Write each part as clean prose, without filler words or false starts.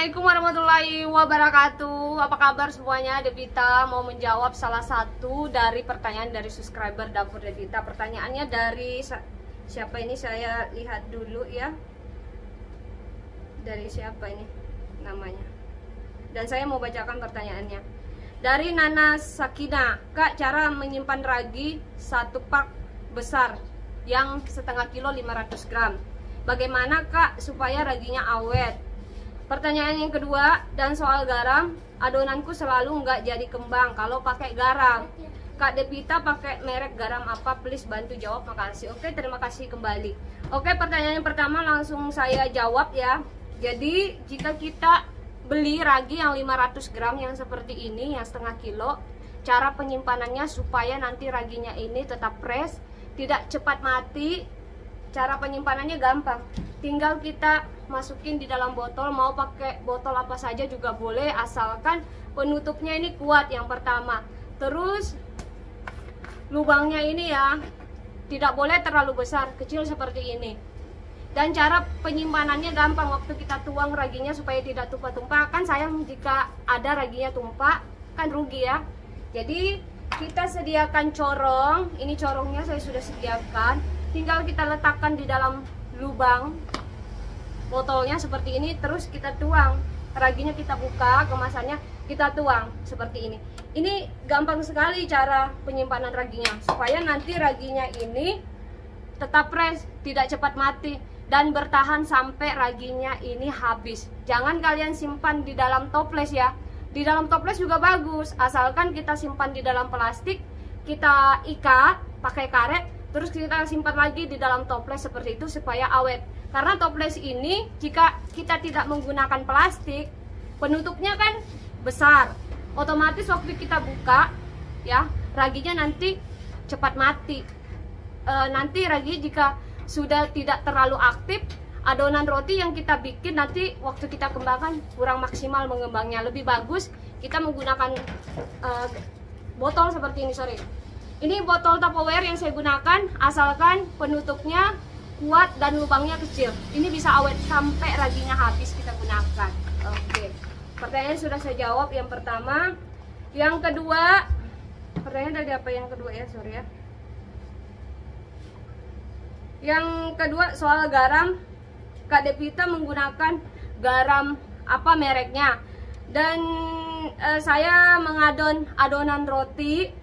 Assalamualaikum warahmatullahi wabarakatuh. Apa kabar semuanya? Devita mau menjawab salah satu dari pertanyaan dari subscriber Dapur Devita. Pertanyaannya dari siapa ini? Saya lihat dulu ya. Dari siapa ini namanya? Dan saya mau bacakan pertanyaannya. Dari Nana Sakina. Kak, cara menyimpan ragi satu pak besar yang setengah kilo 500 gram. Bagaimana Kak supaya raginya awet? Pertanyaan yang kedua, dan soal garam, adonanku selalu nggak jadi kembang kalau pakai garam. Kak Devita pakai merek garam apa? Please bantu jawab, makasih. Oke, terima kasih kembali. Oke, pertanyaan yang pertama langsung saya jawab ya. Jadi jika kita beli ragi yang 500 gram yang seperti ini, yang setengah kilo, cara penyimpanannya supaya nanti raginya ini tetap fresh, tidak cepat mati. Cara penyimpanannya gampang, tinggal kita masukin di dalam botol, mau pakai botol apa saja juga boleh, asalkan penutupnya ini kuat yang pertama. Terus lubangnya ini ya tidak boleh terlalu besar, kecil seperti ini. Dan cara penyimpanannya gampang, waktu kita tuang raginya supaya tidak tumpah-tumpah. Kan sayang jika ada raginya tumpah, kan rugi ya. Jadi kita sediakan corong, ini corongnya saya sudah sediakan. Tinggal kita letakkan di dalam lubang botolnya seperti ini, terus kita tuang. Raginya kita buka, kemasannya kita tuang seperti ini. Ini gampang sekali cara penyimpanan raginya, supaya nanti raginya ini tetap fresh, tidak cepat mati, dan bertahan sampai raginya ini habis. Jangan kalian simpan di dalam toples ya. Di dalam toples juga bagus, asalkan kita simpan di dalam plastik, kita ikat pakai karet, terus kita simpan lagi di dalam toples seperti itu supaya awet. Karena toples ini jika kita tidak menggunakan plastik, penutupnya kan besar, otomatis waktu kita buka ya, raginya nanti cepat mati. Nanti ragi jika sudah tidak terlalu aktif, adonan roti yang kita bikin nanti waktu kita kembangkan kurang maksimal mengembangnya. Lebih bagus kita menggunakan botol seperti ini, Ini botol Tupperware yang saya gunakan, asalkan penutupnya kuat dan lubangnya kecil. Ini bisa awet sampai raginya habis kita gunakan. Oke, pertanyaan sudah saya jawab yang pertama. Yang kedua, pertanyaan dari apa yang kedua ya, ya. Yang kedua soal garam, Kak Devita menggunakan garam apa mereknya? Dan saya mengadon adonan roti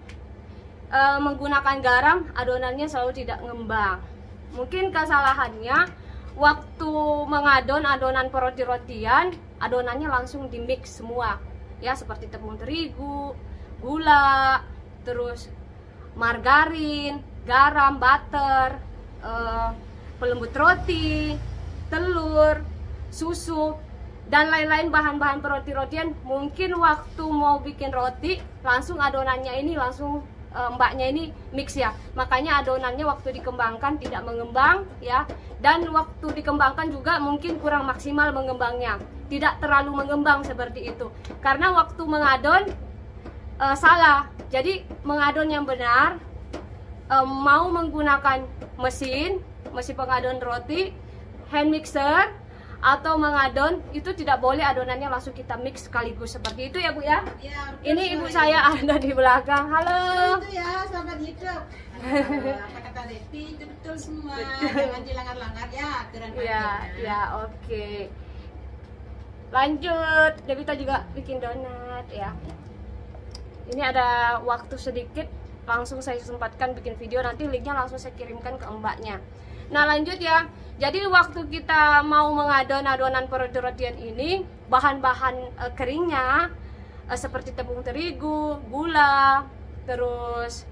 menggunakan garam, adonannya selalu tidak ngembang. Mungkin kesalahannya waktu mengadon adonan roti-rotian, adonannya langsung di mix semua ya, seperti tepung terigu, gula, terus margarin, garam, butter, pelembut roti, telur, susu, dan lain-lain bahan-bahan roti-rotian. Mungkin waktu mau bikin roti langsung adonannya ini langsung mbaknya ini mix ya, makanya adonannya waktu dikembangkan tidak mengembang ya, dan waktu dikembangkan juga mungkin kurang maksimal mengembangnya, tidak terlalu mengembang seperti itu. Karena waktu mengadon salah, jadi mengadon yang benar, mau menggunakan mesin pengadon roti, hand mixer, atau mengadon, itu tidak boleh adonannya langsung kita mix sekaligus seperti itu ya Bu ya. Ya, ini ibu saya ada di belakang. Halo. Itu ya sahabat hidup. Apa kata Devi itu betul semua. Jangan dilanggar-langgar ya aturan mainnya. Ya, oke. Lanjut, Devita juga bikin donat ya. Ini ada waktu sedikit, langsung saya sempatkan bikin video, nanti linknya langsung saya kirimkan ke mbaknya. Nah lanjut ya, jadi waktu kita mau mengadon adonan roti-rotian ini, bahan-bahan keringnya seperti tepung terigu, gula, terus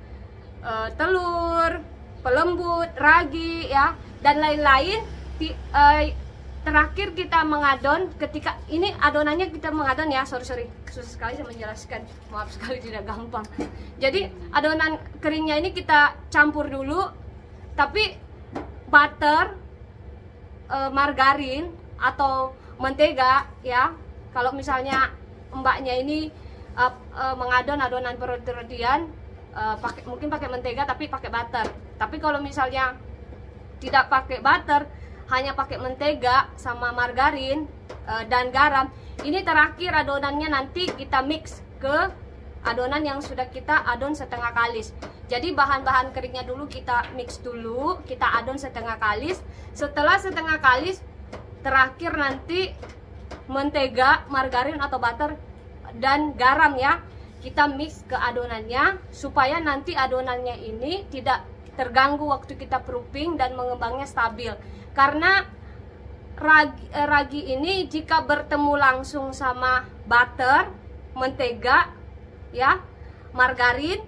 telur, pelembut, ragi ya, dan lain-lain. Terakhir kita mengadon, ketika ini adonannya kita mengadon ya, sorry susah sekali saya menjelaskan, maaf sekali tidak gampang. Jadi adonan keringnya ini kita campur dulu, tapi butter, margarin atau mentega ya. Kalau misalnya mbaknya ini mengadon adonan roti-rotian, mungkin pakai mentega tapi pakai butter. Tapi kalau misalnya tidak pakai butter, hanya pakai mentega sama margarin dan garam, Ini terakhir adonannya, nanti kita mix ke adonan yang sudah kita adon setengah kalis. Jadi bahan-bahan keringnya dulu kita mix dulu, kita adon setengah kalis. Setelah setengah kalis, terakhir nanti mentega, margarin atau butter dan garam ya, kita mix ke adonannya supaya nanti adonannya ini tidak terganggu waktu kita proofing dan mengembangnya stabil. Karena ragi ini jika bertemu langsung sama butter, mentega ya, margarin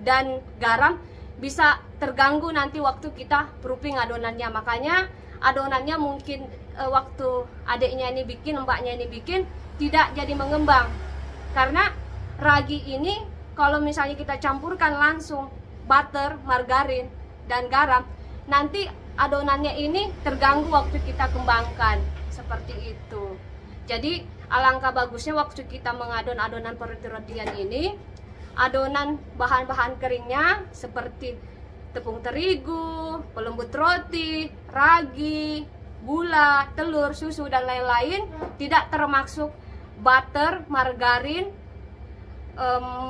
dan garam, bisa terganggu nanti waktu kita proofing adonannya. Makanya adonannya mungkin waktu adiknya ini bikin, mbaknya ini bikin, tidak jadi mengembang. Karena ragi ini kalau misalnya kita campurkan langsung butter, margarin dan garam, nanti adonannya ini terganggu waktu kita kembangkan, seperti itu. Jadi alangkah bagusnya waktu kita mengadon adonan roti-rotian ini, adonan bahan-bahan keringnya seperti tepung terigu, pelembut roti, ragi, gula, telur, susu dan lain-lain, tidak termasuk butter, margarin,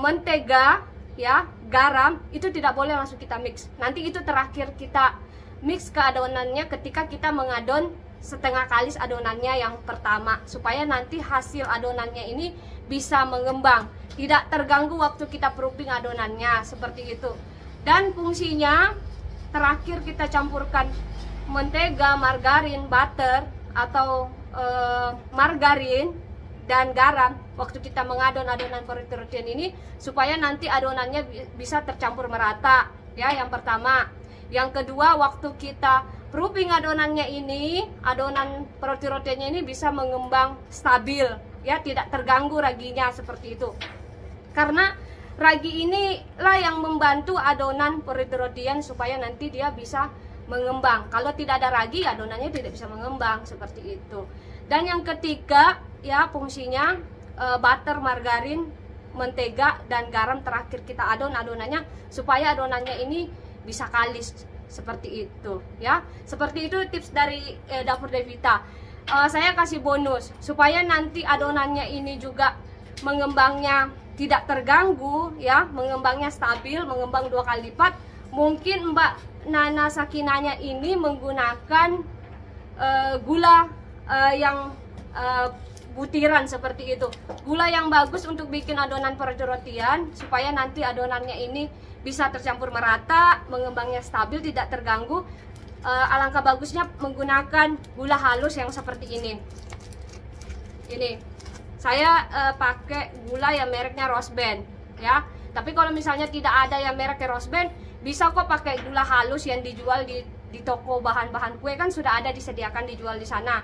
mentega ya, garam, itu tidak boleh langsung kita mix. Nanti itu terakhir kita mix ke adonannya ketika kita mengadon setengah kalis adonannya yang pertama, supaya nanti hasil adonannya ini bisa mengembang, tidak terganggu waktu kita proofing adonannya, seperti itu. Dan fungsinya terakhir kita campurkan mentega, margarin, butter atau margarin dan garam waktu kita mengadon adonan roti-rotian ini, supaya nanti adonannya bisa tercampur merata ya, yang pertama. Yang kedua, waktu kita proofing adonannya ini, adonan roti-rotiannya ini bisa mengembang stabil ya, tidak terganggu raginya, seperti itu. Karena ragi inilah yang membantu adonan roti-rotian supaya nanti dia bisa mengembang. Kalau tidak ada ragi, adonannya tidak bisa mengembang, seperti itu. Dan yang ketiga ya, fungsinya butter, margarin, mentega dan garam terakhir kita adon adonannya supaya adonannya ini bisa kalis, seperti itu ya. Seperti itu tips dari Dapur Devita. Saya kasih bonus supaya nanti adonannya ini juga mengembangnya tidak terganggu ya, mengembangnya stabil, mengembang 2 kali lipat. Mungkin Mbak Nana Sakinanya ini menggunakan gula yang butiran, seperti itu. Gula yang bagus untuk bikin adonan roti-rotian supaya nanti adonannya ini bisa tercampur merata, mengembangnya stabil, tidak terganggu. Alangkah bagusnya menggunakan gula halus yang seperti ini. Ini saya pakai gula yang mereknya Rose Band ya. Tapi kalau misalnya tidak ada yang mereknya Rose Band, bisa kok pakai gula halus yang dijual di toko bahan-bahan kue, kan sudah ada disediakan dijual di sana.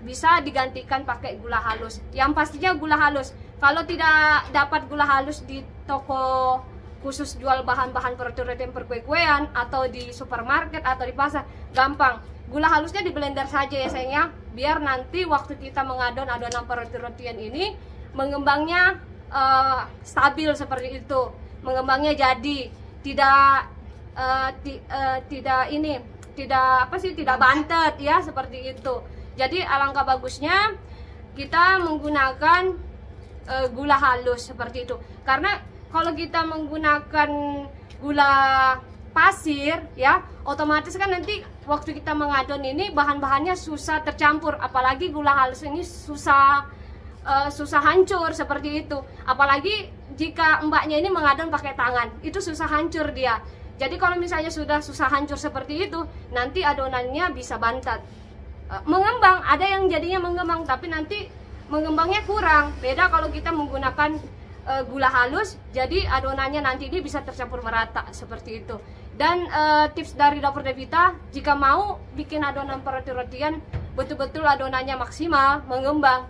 Bisa digantikan pakai gula halus. Yang pastinya gula halus. Kalau tidak dapat gula halus di toko khusus jual bahan-bahan roti-rotian perkue-kuean atau di supermarket atau di pasar, gampang. Gula halusnya di blender saja ya sayangnya, biar nanti waktu kita mengadon adonan roti-rotian ini mengembangnya stabil, seperti itu. Mengembangnya jadi tidak tidak bantet ya, seperti itu. Jadi alangkah bagusnya kita menggunakan gula halus, seperti itu. Karena kalau kita menggunakan gula pasir ya, otomatis kan nanti waktu kita mengadon ini bahan-bahannya susah tercampur. Apalagi gula halus ini susah hancur, seperti itu. Apalagi jika mbaknya ini mengadon pakai tangan, itu susah hancur dia. Jadi kalau misalnya sudah susah hancur seperti itu, nanti adonannya bisa bantat. Mengembang, ada yang jadinya mengembang tapi nanti mengembangnya kurang. Beda kalau kita menggunakan gula halus, jadi adonannya nanti ini bisa tercampur merata, seperti itu. Dan tips dari Dapur Devita, jika mau bikin adonan roti-rotian betul-betul adonannya maksimal, mengembang,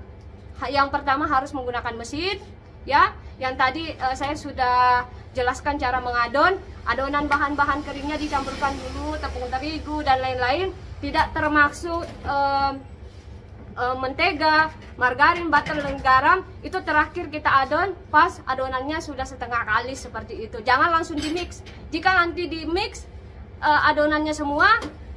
yang pertama harus menggunakan mesin ya. Yang tadi saya sudah jelaskan cara mengadon. Adonan bahan-bahan keringnya dicampurkan dulu, tepung terigu dan lain-lain, tidak termasuk mentega, margarin, butter dan garam. Itu terakhir kita adon pas adonannya sudah setengah kalis, seperti itu. Jangan langsung di mix. Jika nanti di mix adonannya semua,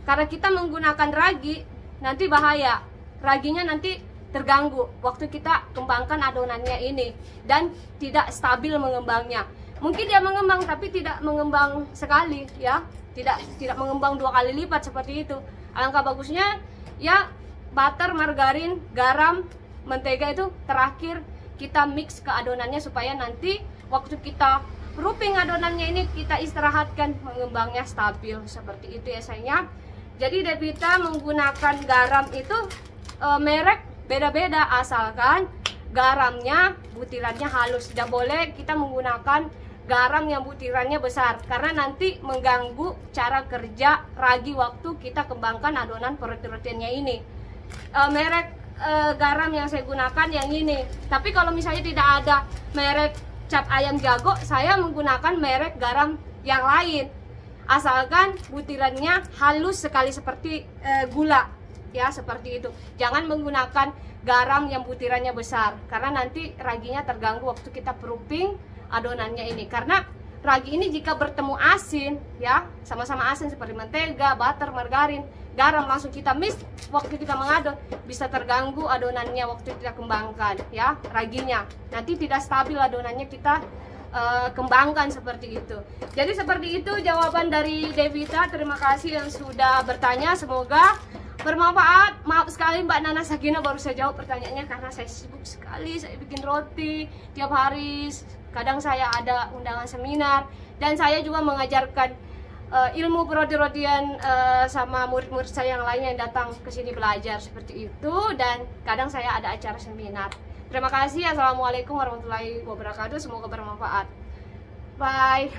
karena kita menggunakan ragi, nanti bahaya. Raginya nanti terganggu waktu kita kembangkan adonannya ini dan tidak stabil mengembangnya. Mungkin dia mengembang tapi tidak mengembang sekali ya, tidak mengembang 2 kali lipat seperti itu. Alangkah bagusnya ya butter, margarin, garam, mentega itu terakhir kita mix ke adonannya supaya nanti waktu kita proofing adonannya ini kita istirahatkan, mengembangnya stabil seperti itu ya sayangnya. Jadi Devita menggunakan garam itu merek beda-beda, asalkan garamnya butirannya halus. Tidak boleh kita menggunakan garam yang butirannya besar karena nanti mengganggu cara kerja ragi waktu kita kembangkan adonan roti-rotiannya ini. Merek garam yang saya gunakan yang ini. Tapi kalau misalnya tidak ada merek cap ayam jago, saya menggunakan merek garam yang lain, asalkan butirannya halus sekali seperti gula ya, seperti itu. Jangan menggunakan garam yang butirannya besar karena nanti raginya terganggu waktu kita proofing adonannya ini. Karena ragi ini jika bertemu asin ya, sama-sama asin seperti mentega, butter, margarin, garam langsung kita mix waktu kita mengadon, bisa terganggu adonannya waktu kita kembangkan ya, raginya nanti tidak stabil adonannya kita kembangkan seperti itu. Jadi seperti itu jawaban dari Devita. Terima kasih yang sudah bertanya, semoga bermanfaat. Maaf sekali Mbak Nana Sakinah baru saya jawab pertanyaannya karena saya sibuk sekali, saya bikin roti tiap hari, kadang saya ada undangan seminar dan saya juga mengajarkan ilmu roti-rotian sama murid-murid saya yang lain yang datang ke sini belajar seperti itu, dan kadang saya ada acara seminar. Terima kasih. Assalamualaikum warahmatullahi wabarakatuh. Semoga bermanfaat. Bye.